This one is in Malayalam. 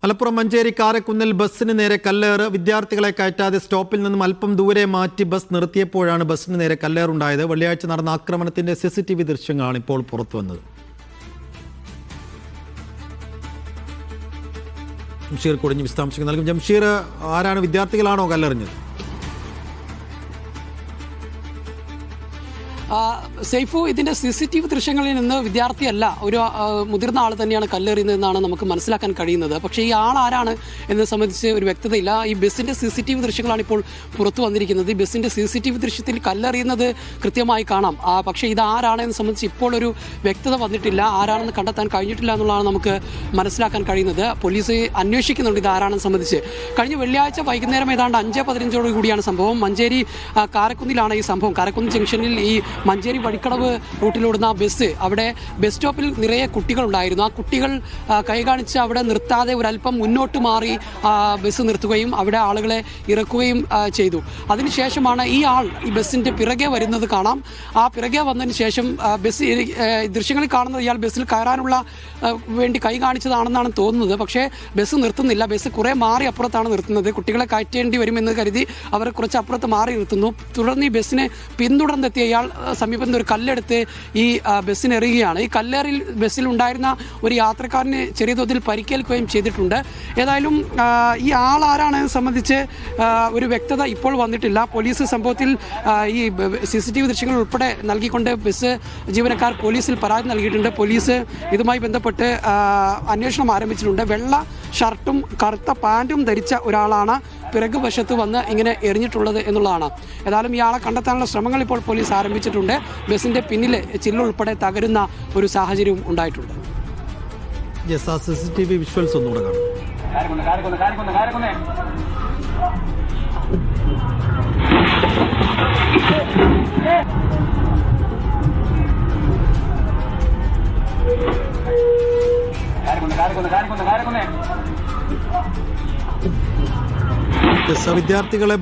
മലപ്പുറം മഞ്ചേരി കാരക്കുന്നിൽ ബസ്സിന് നേരെ കല്ലേറ്. വിദ്യാർത്ഥികളെ കയറ്റാതെ സ്റ്റോപ്പിൽ നിന്നും അല്പം ദൂരെ മാറ്റി ബസ് നിർത്തിയപ്പോഴാണ് ബസ്സിന് നേരെ കല്ലേറുണ്ടായത്. വെള്ളിയാഴ്ച നടന്ന ആക്രമണത്തിന്റെ CCTV ദൃശ്യങ്ങളാണ് ഇപ്പോൾ പുറത്തുവന്നത്. ജംഷീർ കുടിഞ്ഞ് വിശദാംശങ്ങൾ നൽകും. ജംഷീർ, ആരാണ്, വിദ്യാർത്ഥികളാണോ കല്ലെറിഞ്ഞത്? സൈഫു, ഇതിന്റെ CCTV ദൃശ്യങ്ങളിൽ നിന്ന് വിദ്യാർത്ഥിയല്ല, ഒരു മുതിർന്ന ആൾ തന്നെയാണ് കല്ലെറിയുന്നതെന്നാണ് നമുക്ക് മനസ്സിലാക്കാൻ കഴിയുന്നത്. പക്ഷേ ഈ ആൾ ആരാണ് എന്നത് സംബന്ധിച്ച് ഒരു വ്യക്തതയില്ല. ഈ ബസ്സിന്റെ CCTV ദൃശ്യങ്ങളാണ് ഇപ്പോൾ പുറത്തു വന്നിരിക്കുന്നത്. ഈ ബസ്സിന്റെ CCTV ദൃശ്യത്തിൽ കല്ലെറിയുന്നത് കൃത്യമായി കാണാം. പക്ഷേ ഇത് ആരാണെന്ന് സംബന്ധിച്ച് ഇപ്പോൾ ഒരു വ്യക്തത വന്നിട്ടില്ല. ആരാണെന്ന് കണ്ടെത്താൻ കഴിഞ്ഞിട്ടില്ല എന്നുള്ളതാണ് നമുക്ക് മനസ്സിലാക്കാൻ കഴിയുന്നത്. പോലീസ് അന്വേഷിക്കുന്നുണ്ട് ഇത് ആരാണെന്ന് സംബന്ധിച്ച്. കഴിഞ്ഞ വെള്ളിയാഴ്ച വൈകുന്നേരം ഏതാണ്ട് 5:15 കൂടിയാണ് സംഭവം. മഞ്ചേരി കാരക്കുന്നിലാണ് ഈ സംഭവം. കാരക്കുന്ന് ജംഗ്ഷനിൽ ഈ മഞ്ചേരി വഴിക്കടവ് റൂട്ടിലോടുന്ന ബസ്, അവിടെ ബസ് സ്റ്റോപ്പിൽ നിറയെ കുട്ടികളുണ്ടായിരുന്നു. ആ കുട്ടികൾ കൈ കാണിച്ച് അവിടെ നിർത്താതെ ഒരല്പം മുന്നോട്ട് മാറി ബസ് നിർത്തുകയും അവിടെ ആളുകളെ ഇറക്കുകയും ചെയ്തു. അതിനുശേഷമാണ് ഈ ആൾ ഈ ബസ്സിന്റെ പിറകെ വരുന്നത് കാണാം. ആ പിറകെ വന്നതിന് ശേഷം ബസ് ദൃശ്യങ്ങളിൽ കാണുന്നത് ഇയാൾ ബസ്സിൽ കയറാനുള്ള വേണ്ടി കൈ കാണിച്ചതാണെന്നാണ് തോന്നുന്നത്. പക്ഷേ ബസ് നിർത്തുന്നില്ല. ബസ് കുറെ മാറി അപ്പുറത്താണ് നിർത്തുന്നത്. കുട്ടികളെ കയറ്റേണ്ടി വരുമെന്ന് കരുതി അവർ കുറച്ച് അപ്പുറത്ത് മാറി നിർത്തുന്നു. തുടർന്ന് ഈ ബസ്സിനെ പിന്തുടർന്നെത്തിയ ഇയാൾ സമീപത്ത് ഒരു കല്ലെടുത്ത് ഈ ബസ്സിന് എറിയുകയാണ്. ഈ കല്ലേറിൽ ബസ്സിൽ ഉണ്ടായിരുന്ന ഒരു യാത്രക്കാരന് ചെറിയ തോതിൽ പരിക്കേൽക്കുകയും ചെയ്തിട്ടുണ്ട്. ഏതായാലും ഈ ആൾ ആരാണെന്ന് സംബന്ധിച്ച് ഒരു വ്യക്തത ഇപ്പോൾ വന്നിട്ടില്ല. പോലീസ് സംഭവത്തിൽ ഈ CCTV ദൃശ്യങ്ങൾ ഉൾപ്പെടെ നൽകിക്കൊണ്ട് ബസ് ജീവനക്കാർ പോലീസിൽ പരാതി നൽകിയിട്ടുണ്ട്. പോലീസ് ഇതുമായി ബന്ധപ്പെട്ട് അന്വേഷണം ആരംഭിച്ചിട്ടുണ്ട്. വെള്ള ഷർട്ടും കറുത്ത പാൻറ്റും ധരിച്ച ഒരാളാണ് പിറകു വശത്ത് വന്ന് ഇങ്ങനെ എറിഞ്ഞിട്ടുള്ളത് എന്നുള്ളതാണ്. ഏതായാലും ഇയാളെ കണ്ടെത്താനുള്ള ശ്രമങ്ങൾ ഇപ്പോൾ പോലീസ് ആരംഭിച്ചിട്ടുണ്ട്. ബസിന്റെ പിന്നിലെ ചില്ലുൾപ്പെടെ തകരുന്ന ഒരു സാഹചര്യവും ഉണ്ടായിട്ടുണ്ട്. CCTV വിഷ്വൽസ് ഒന്നുകൂടെ കാണാം. വിദ്യാർത്ഥികളെ